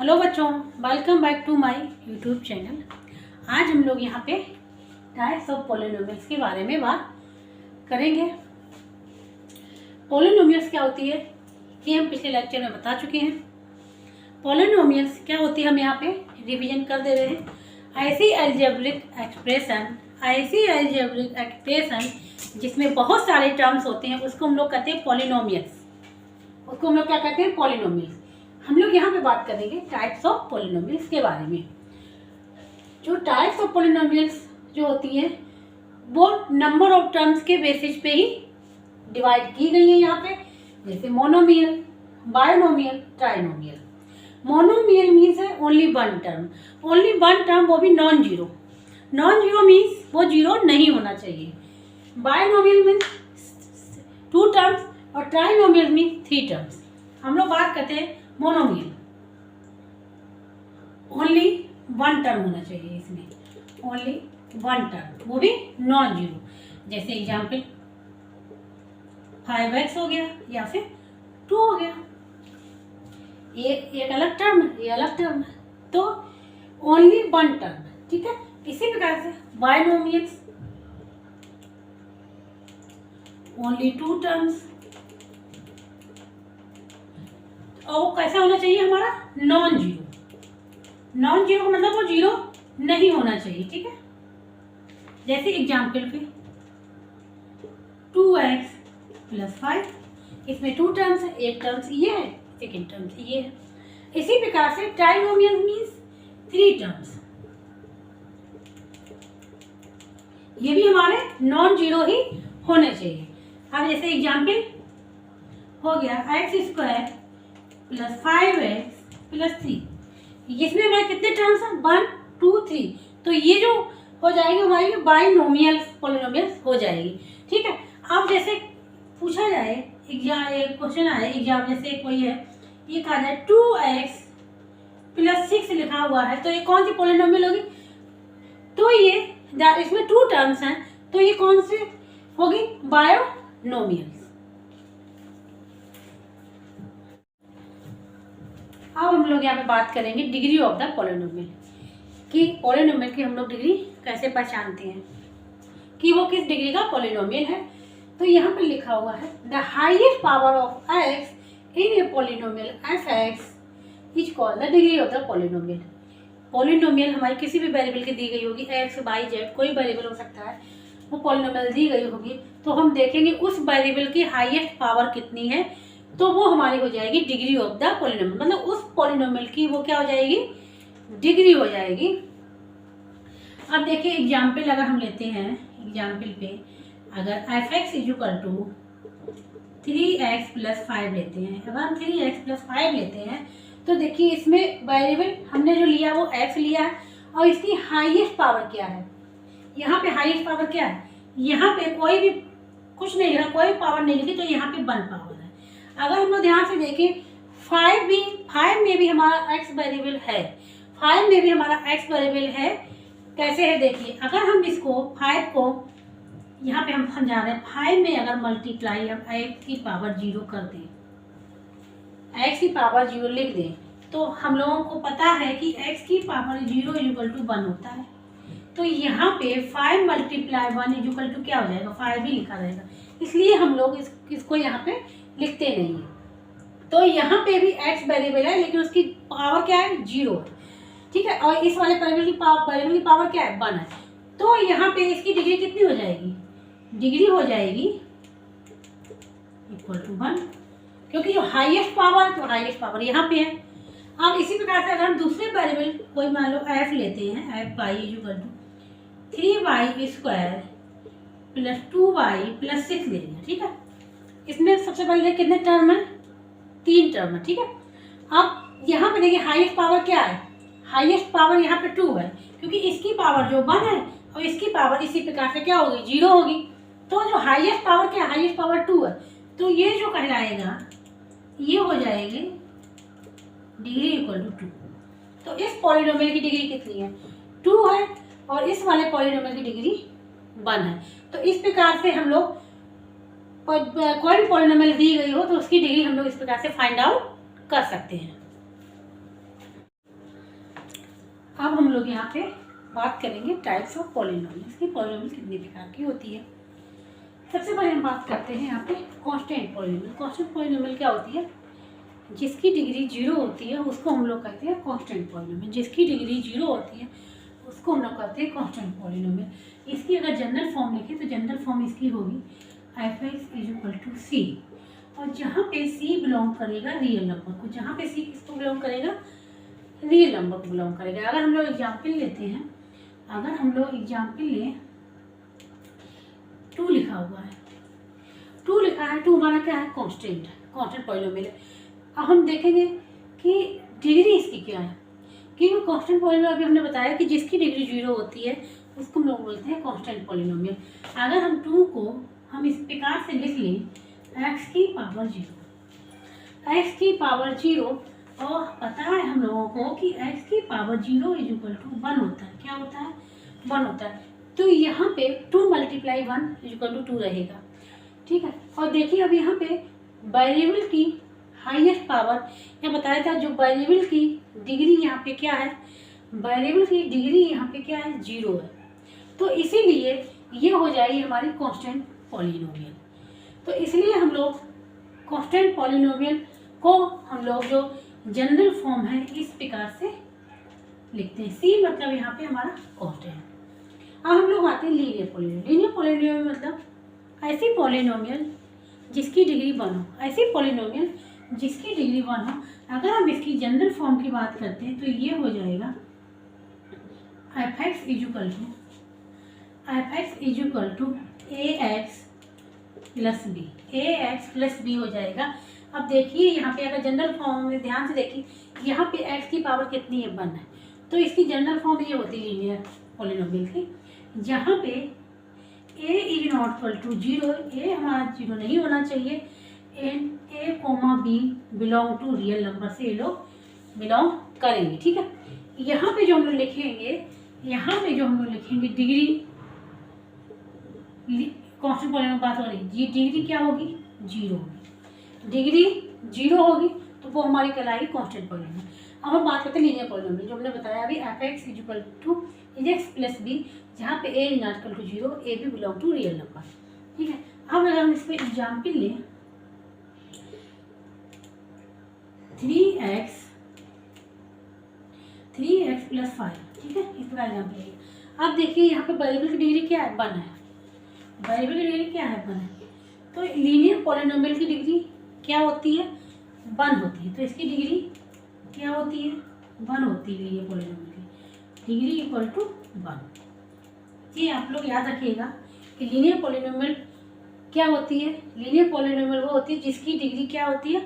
Hello बच्चों, welcome back to my YouTube channel. आज हम लोग यहाँ पे टाइप्स ऑफ पॉलिनोमियल्स के बारे में बात करेंगे। पॉलिनोमियल्स क्या होती है ये हम पिछले लेक्चर में बता चुके हैं। पॉलिनोमियल्स क्या होती है हम यहाँ पे रिवीजन कर दे रहे हैं। ऐसी अलजेब्रिक एक्सप्रेशन जिसमें बहुत सारे टर्म्स होते हैं उसको हम लोग कहते हैं पॉलिनोमियल्स। उसको हम लोग क्या कहते हैं? पॉलिनोमियल्स। हम लोग यहाँ पे बात करेंगे टाइप्स ऑफ पॉलिनोमियल्स के बारे में। जो टाइप्स ऑफ पॉलिनोमियल्स जो होती हैं वो नंबर ऑफ टर्म्स के बेसिस पे ही डिवाइड की गई है यहाँ पे, जैसे monomial, binomial, trinomial. Monomial means है ओनली वन टर्म, वो भी non zero. Non zero means वो जीरो नहीं होना चाहिए। बायनोमियल मीन्स टू टर्म्स और ट्राइनोमियल मीन्स थ्री टर्म्स। हम लोग बात करते हैं मोनोमियल, ओनली वन टर्म होना चाहिए इसमें, ओनली वन टर्म, वो भी नॉन जीरो। जैसे एग्जाम्पल 5x हो गया या फिर 2 हो गया। ये एक अलग टर्म है, ये अलग टर्म है, तो ओनली वन टर्म, ठीक है। इसी प्रकार से बायनोमियल्स ओनली टू टर्म्स, और वो कैसा होना चाहिए हमारा? Non zero. नॉन जीरो का मतलब वो जीरो नहीं होना चाहिए, ठीक है। जैसे एग्जाम्पल पे 2x + 5, इसमें टू टर्म्स है, एक टर्म्स ये है, सेकेंड टर्म्स ये है। इसी प्रकार से ट्राइनोमियल मीन्स थ्री टर्म्स, ये भी हमारे नॉन जीरो ही होने चाहिए। अब जैसे एग्जाम्पल हो गया x² + 5x + 3, इसमें हमारे कितने टर्म्स हैं? 1 2 3, तो ये जो हो जाएगी हमारी बाइनोमियल पॉलिनोमियल्स हो जाएगी, ठीक है। अब जैसे पूछा जाए क्वेश्चन आए एग्जाम, जैसे कोई है ये कहा जाए 2x + 6 लिखा हुआ है, तो ये कौन सी पॉलिनोमियल होगी? तो ये इसमें टू टर्म्स हैं, तो ये कौन सी होगी? बायोनोमियल्स। अब हम लोग यहाँ पे बात करेंगे डिग्री ऑफ द पॉलिनोमियल, कि पॉलिनोमियल की हम लोग डिग्री कैसे पहचानते हैं कि वो किस डिग्री का पॉलिनोमियल है। तो यहाँ पे लिखा हुआ है the highest power of x in a polynomial f(x) is called the degree of the polynomial. Polynomial हमारी किसी भी वेरिएबल की दी गई होगी, x y z कोई वेरिएबल हो सकता है, वो पॉलिनोमियल दी गई होगी, तो हम देखेंगे उस वेरिएबल की हाईएस्ट पावर कितनी है, तो वो हमारी हो जाएगी डिग्री ऑफ द पॉलिनोमियल। मतलब उस पॉलिनोमियल की वो क्या हो जाएगी? डिग्री हो जाएगी। अब देखिए एग्जाम्पल अगर हम लेते हैं, एग्जाम्पल पे अगर f(x) = 3x + 5 लेते हैं, अगर हम 3x + 5 लेते हैं तो देखिए इसमें वेरिएबल हमने जो लिया वो x लिया है, और इसकी हाईएस्ट पावर क्या है? यहाँ पे हाईएस्ट पावर क्या है? यहाँ पे कोई भी कुछ नहीं लिखा, कोई पावर नहीं लिखी, तो यहाँ पे 1 पावर है। अगर हम लोग ध्यान से देखें 5 में भी हमारा x वेरिएबल है, 5 में भी हमारा x वेरिएबल है। कैसे है देखिए, अगर हम इसको 5 को यहाँ पे हम समझा रहे हैं, 5 में अगर मल्टीप्लाई हम x की पावर 0 कर दें, x की पावर 0 लिख दें, तो हम लोगों को पता है कि x की पावर 0 = 1 होता है। तो यहाँ पे 5 × 1 = क्या हो जाएगा? 5 ही लिखा रहेगा, इसलिए हम लोग इसको यहाँ पे लिखते नहीं है। तो यहाँ पे भी x वेरिएबल है, लेकिन उसकी पावर क्या है? 0 है, ठीक है। और इस वाले वेरिएबल की पावर क्या है? 1 है। तो यहाँ पे इसकी डिग्री कितनी हो जाएगी? डिग्री हो जाएगी =1, क्योंकि जो हाईएस्ट पावर, तो हाईएस्ट पावर यहाँ पे है। अब इसी प्रकार से अगर हम दूसरे वेरिएबल कोई मान लो f लेते हैं, f(y) = 3y² + 2y + 6 ले लिया, ठीक है। इसमें सबसे पहले कितने टर्म है? 3 टर्म है, ठीक है। अब यहाँ पे देखिए हाईएस्ट पावर क्या है? हाईएस्ट पावर यहाँ पे 2 है, क्योंकि इसकी पावर जो 1 है और इसकी पावर इसी प्रकार से क्या होगी? 0 होगी। तो जो हाईएस्ट पावर क्या है? हाईएस्ट पावर 2 है, तो ये जो कहलाएगा ये हो जाएगी डिग्री = 2। तो इस पॉलिनोमियल की डिग्री कितनी है? 2 है, और इस वाले पॉलिनोमियल की डिग्री 1 है। तो इस प्रकार से हम लोग कोई भी पॉलिनोमियल दी गई हो तो उसकी डिग्री हम लोग इस प्रकार से फाइंड आउट कर सकते हैं। अब हम लोग यहाँ पे बात करेंगे टाइप्स ऑफ पॉलिनोमियल्स की पॉलिनोमियल कितने प्रकार की होती है। सबसे पहले हम बात करते हैं यहाँ पे कांस्टेंट पॉलिनोमियल। कांस्टेंट पॉलिनोमियल क्या होती है? जिसकी डिग्री 0 होती है उसको हम लोग कहते हैं कांस्टेंट पॉलिनोमियल। जिसकी डिग्री 0 होती है उसको हम लोग कहते हैं कांस्टेंट पॉलिनोमियल। इसकी अगर जनरल फॉर्म लिखें तो जनरल फॉर्म इसकी होगी f(x) = c, और जहाँ पे c बिलोंग करेगा रियल नंबर को, जहाँ पे c किसको बिलोंग करेगा? रियल नंबर को बिलोंग करेगा। अगर हम लोग एग्जाम्पल लेते हैं, अगर हम लोग एग्जाम्पल लें 2 लिखा हुआ है, 2 लिखा है, 2 हमारा क्या है? कांस्टेंट, कांस्टेंट पॉलिनोमियल है। अब हम देखेंगे कि डिग्री इसकी क्या है, क्योंकि कांस्टेंट पॉलिनोमियल अभी हमने बताया कि जिसकी डिग्री 0 होती है उसको हम लोग बोलते हैं कांस्टेंट पॉलिनोमियल। अगर हम 2 को हम इस प्रकार से लिख लें x की पावर 0, x की पावर 0, और पता है हम लोगों को कि x की पावर 0 = 1 होता है। क्या होता है? 1 होता है। तो यहाँ पे 2 × 1 = 2 रहेगा, ठीक है। और देखिए अब यहाँ पे वेरिएबल की हाईएस्ट पावर, या बताया था जो वेरिएबल की डिग्री यहाँ पे क्या है? वेरिएबल की डिग्री यहाँ पे क्या है? 0 है। तो इसीलिए ये हो जाएगी हमारी कांस्टेंट पॉलिनोमियल। तो इसलिए हम लोग कांस्टेंट पॉलिनोमियल को हम लोग जो जनरल फॉर्म है इस प्रकार से लिखते हैं। c मतलब यहाँ पे हमारा कांस्टेंट। अब हम लोग आते हैं लीनियर पॉलिनोमियल। लीनियर पॉलिनोमियल मतलब ऐसी पॉलिनोमियल जिसकी डिग्री 1 हो, ऐसी पॉलिनोमियल जिसकी डिग्री 1 हो। अगर हम इसकी जनरल फॉर्म की बात करते हैं तो ये हो जाएगा f(x) = ax + b, ax + b हो जाएगा। अब देखिए यहाँ पे अगर जनरल फॉर्म में ध्यान से देखिए, यहाँ पे x की पावर कितनी है? 1 है। तो इसकी जनरल फॉर्म ये होती है लीनियर पॉलिनोमियल की, जहाँ पे a ≠ 0, a हमारा 0 नहीं होना चाहिए, and a, b belong to real number से ये लोग बिलोंग करेंगे, ठीक है। यहाँ पे जो हम लोग लिखेंगे, यहाँ पे जो हम लोग लिखेंगे डिग्री, कांस्टेंट पॉलिनोमियल बात हो रही, डिग्री क्या होगी? 0 होगी। डिग्री 0 होगी तो वो हमारी कहलाएगी कांस्टेंट पॉलिनोमियल। अब हम बात करते हैं लीनियर पॉलिनोमियल, जो हमने बताया अभी f(x) = ax + b, जहाँ पे a ≠ 0, a भी बिलोंग टू रियल नंबर, ठीक है। अब अगर हम इस पर एग्जाम्पल लें 3x + 5, ठीक है, इस प्रकार एग्जाम्पल लेंगे। अब देखिए यहाँ पे वेरिएबल की डिग्री क्या है? 1 है। वेरिएबल की डिग्री क्या है? 1 है। तो लीनियर पॉलिनोमियल की डिग्री क्या होती है? 1 होती है। तो इसकी डिग्री क्या होती है? 1 होती है लीनियर पॉलिनोमियल की डिग्री = 1। ये आप लोग याद रखिएगा कि लीनियर पॉलिनोमियल क्या होती है? लीनियर पॉलिनोमियल वो होती है जिसकी डिग्री क्या होती है?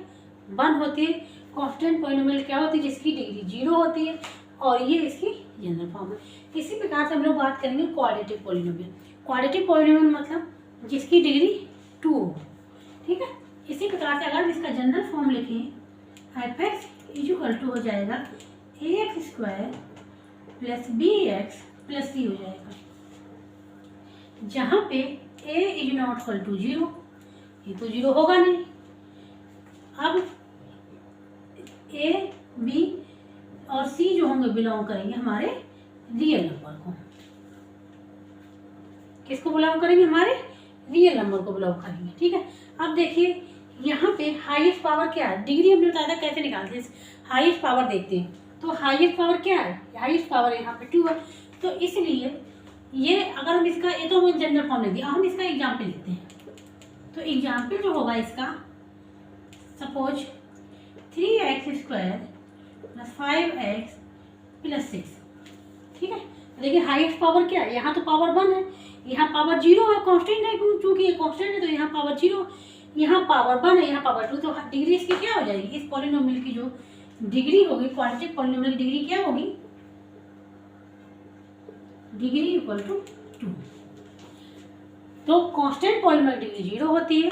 1 होती है। कांस्टेंट पॉलिनोमियल क्या होती है? जिसकी डिग्री 0 होती है, और ये इसकी जनरल फॉर्म है। इसी प्रकार से हम लोग बात करेंगे क्वाड्रेटिक पॉलिनोमियल। क्वाड्रेटिक पॉलिनोमियल मतलब जिसकी डिग्री 2 हो, ठीक है। इसी प्रकार से अगर इसका जनरल फॉर्म लिखें f(x) = हो जाएगा ax² + bx + c हो जाएगा, जहाँ पे a ≠ 0, ये तो 0 होगा नहीं। अब a, b और c जो होंगे बिलोंग करेंगे हमारे रियल नंबर को। किसको बिलोंग करेंगे? हमारे रियल नंबर को बिलोंग करेंगे, ठीक है। अब देखिए यहाँ पे हाईएस्ट पावर क्या है? डिग्री हमने बताया था कैसे निकालते हैं, हाईएस्ट पावर देखते हैं। तो हाईएस्ट पावर क्या है? हाईएस्ट पावर यहाँ पे 2 है। तो इसलिए ये अगर हम इसका, ये तो हमें जनरल फॉर्म ले दिया, हम इसका एग्जाम्पल लेते हैं। तो एग्जाम्पल जो होगा इसका, सपोज 3x² + 5x + 6, ठीक है। देखिए हाईएस्ट पावर क्या है? यहाँ तो पावर 1 है, यहाँ पावर 0 है, कांस्टेंट है, क्योंकि ये कांस्टेंट है तो यहाँ पावर 0, यहाँ पावर 1 है, यहाँ पावर 2। तो डिग्री इसकी क्या हो जाएगी? इस पॉलिनोमियल की जो डिग्री होगी, क्वाड्रेटिक पॉलिनोमियल की डिग्री क्या होगी? डिग्री = 2। तो कांस्टेंट पॉलिनोमियल की डिग्री 0 होती है,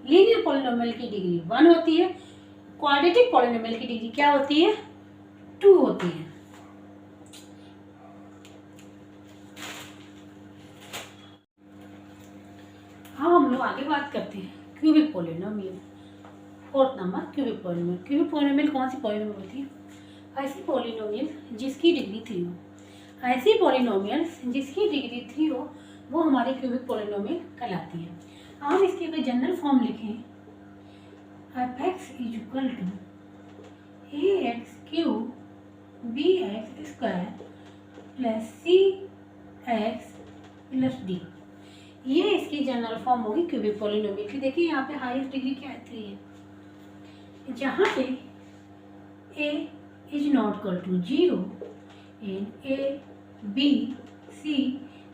लीनियर पॉलिनोमियल की डिग्री 1 होती है, क्वाड्रेटिक पॉलिनोमियल की डिग्री क्या होती है? 2 होती है। अब हम लोग आगे बात करते हैं cubic polynomial. 4th number cubic polynomial. Cubic polynomial कौन सी पॉलिनोमियल होती है? ऐसी पॉलिनोमियल जिसकी डिग्री 3 हो। ऐसी पॉलिनोमियल जिसकी डिग्री 3 हो वो हमारी क्यूबिक पॉलिनोमियल कहलाती है। हम इसकी अगर जनरल फॉर्म लिखें f(x) = ax³ bx² + cx + d, ये इसकी जनरल फॉर्म होगी क्यूबिक पॉलिनोमियल की। देखिए यहाँ पे हाईएस्ट डिग्री क्या है? 3 है, जहाँ पे a is not equal to 0 and a b c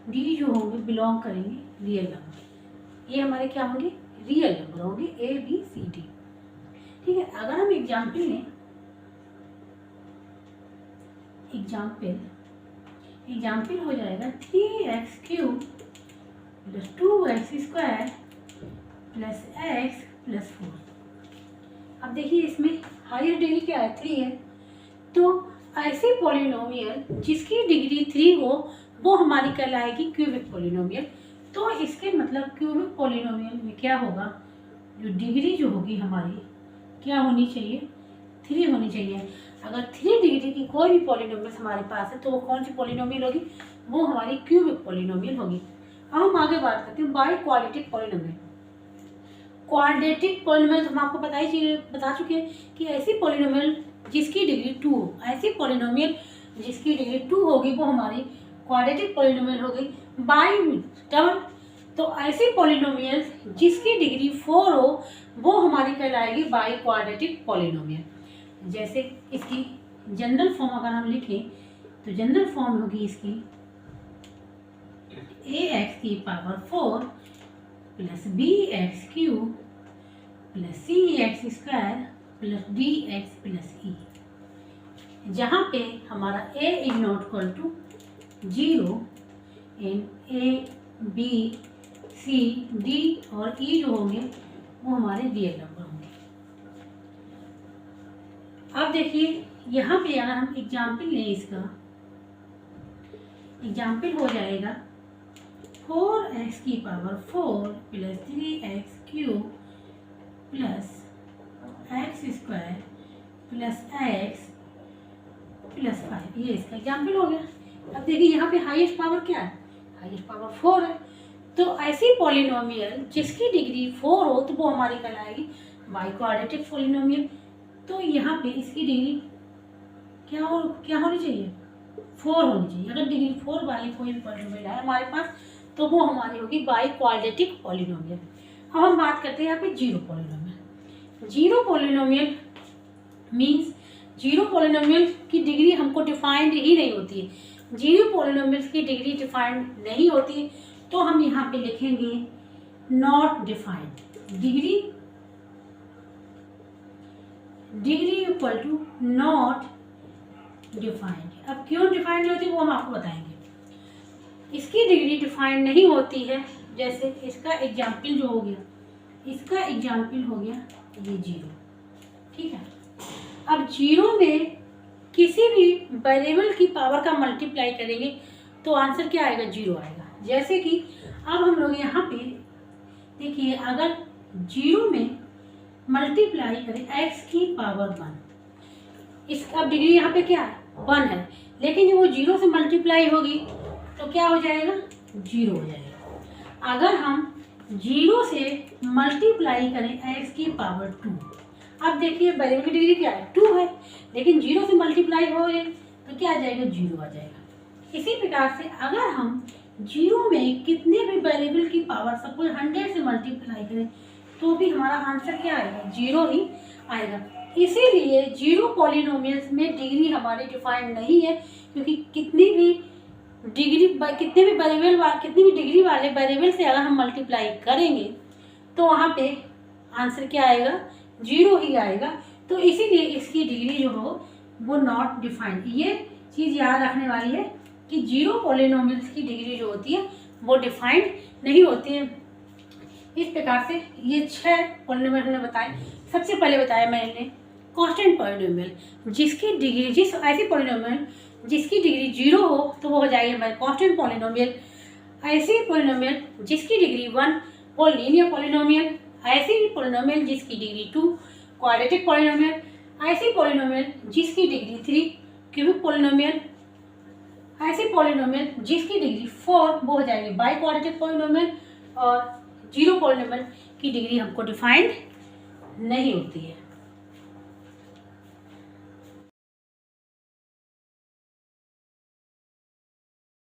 d जो होंगे बिलोंग करेंगे रियल नंबर। ये हमारे क्या होंगे? रियल नंबर होंगे a b c d। ठीक है, अगर हम एग्जाम्पल लें, एग्जाम्पल हो जाएगा 3x³ + 2x² + x + 4। अब देखिए इसमें हायर डिग्री क्या है? 3 है। तो ऐसी पॉलिनोमियल जिसकी डिग्री 3 हो वो हमारी कहलाएगी क्यूबिक पॉलिनोमियल। तो इसके मतलब क्यूबिक पॉलिनोमियल में क्या होगा? जो डिग्री जो होगी हमारी क्या होनी चाहिए? 3 होनी चाहिए। अगर 3 डिग्री की कोई भी पॉलिनोमियल हमारे पास है तो वो कौन सी पॉलिनोमियल होगी? वो हमारी क्यूबिक पॉलिनोमियल होगी। अब हम आगे बात करते हैं by quadratic polynomial. Quadratic polynomial हम आपको बता चुके हैं कि ऐसी पॉलिनोमियल जिसकी डिग्री 2 हो। ऐसी पॉलिनोमियल जिसकी डिग्री 2 होगी वो हमारी क्वाड्रेटिक पॉलिनोमियल होगी। बाई डबल, तो ऐसी पॉलिनोमियल जिसकी डिग्री 4 हो वो हमारी कहलाएगी बाई क्वाड्रेटिक पॉलिनोमियल। जैसे इसकी जनरल फॉर्म अगर हम लिखें तो जनरल फॉर्म होगी इसकी ax⁴ + bx³ + cx² + dx + e, जहाँ पे हमारा a is not equal to 0 and a b c d और e जो होंगे वो हमारे रियल नंबर होंगे। अब देखिए यहाँ पे अगर हम एग्जाम्पल लें, इसका एग्जाम्पल हो जाएगा 4x⁴ + 3x³ + x² + x + 5, ये इसका एग्जाम्पल हो गया। अब देखिए यहाँ पे हाईएस्ट पावर क्या है? हाईएस्ट पावर 4 है। तो ऐसी पॉलिनोमियल जिसकी डिग्री 4 हो तो वो हमारी कहलाएगी बाई क्वाड्रेटिक पॉलिनोमियल। तो यहाँ पे इसकी डिग्री क्या होनी चाहिए? 4 होनी चाहिए। अगर डिग्री 4 वाली कोई भी पॉलिनोमियल है हमारे पास तो वो हमारी होगी बाई क्वाड्रेटिक पॉलिनोमियल। अब हम बात करते हैं यहाँ पे zero polynomial. Zero polynomial means zero polynomial की डिग्री हमको डिफाइंड ही नहीं होती है। जीरो पॉलिनोमियल्स की डिग्री डिफाइंड नहीं होती तो हम यहाँ पे लिखेंगे not defined. Degree equal to not defined. अब क्यों डिफाइंड नहीं होती वो हम आपको बताएंगे। इसकी डिग्री डिफाइंड नहीं होती है, जैसे इसका एग्जाम्पल जो हो गया, इसका एग्जाम्पल हो गया ये 0। ठीक है, अब 0 में किसी भी वेरिएबल की पावर का मल्टीप्लाई करेंगे तो आंसर क्या आएगा? 0 आएगा। जैसे कि अब हम लोग यहाँ पे देखिए, अगर 0 में मल्टीप्लाई करें x⁴ 1, इसका डिग्री यहाँ पे क्या है? 1 है, लेकिन जब वो 0 से मल्टीप्लाई होगी तो क्या हो जाएगा? 0 हो जाएगा। अगर हम 0 से मल्टीप्लाई करें x⁴ 2, अब देखिए वेरिएबल की डिग्री क्या है? 2 है, लेकिन 0 से मल्टीप्लाई हो रहे तो क्या आ जाएगा? 0 आ जाएगा। इसी प्रकार से अगर हम 0 में कितने भी वेरिएबल की पावर सपोज 100 से मल्टीप्लाई करें तो भी हमारा आंसर क्या आएगा? 0 ही आएगा। इसीलिए जीरो पॉलिनोमियल्स में डिग्री हमारी डिफाइंड नहीं है, क्योंकि कितनी भी डिग्री वाले वेरिएबल से अगर हम मल्टीप्लाई करेंगे तो वहाँ पे आंसर क्या आएगा? 0 ही आएगा। तो इसीलिए इसकी डिग्री जो हो वो नॉट डिफाइंड। ये चीज़ याद रखने वाली है कि जीरो पॉलिनोमियल्स की डिग्री जो होती है वो डिफाइंड नहीं होती है। इस प्रकार से ये 6 पॉलिनोमियल हमने बताए। सबसे पहले बताया मैंने कांस्टेंट पॉलिनोमियल, ऐसी पॉलिनोमियल जिसकी डिग्री 0 हो तो वो हो जाएगी हमारी कांस्टेंट पॉलिनोमियल। ऐसी पॉलिनोमियल जिसकी डिग्री 1 वो लीनियर पॉलिनोमियल। ऐसी पॉलिनोमियल जिसकी डिग्री 2 क्वाड्रेटिक पॉलिनोमियल। ऐसी पॉलिनोमियल जिसकी डिग्री 3 क्यूबिक पॉलिनोमियल, ऐसी पॉलिनोमियल जिसकी डिग्री 4 वो हो जाएगी बाई क्वाड्रेटिक पॉलिनोमियल, और जीरो पॉलिनोमियल की डिग्री हमको डिफाइंड नहीं होती है।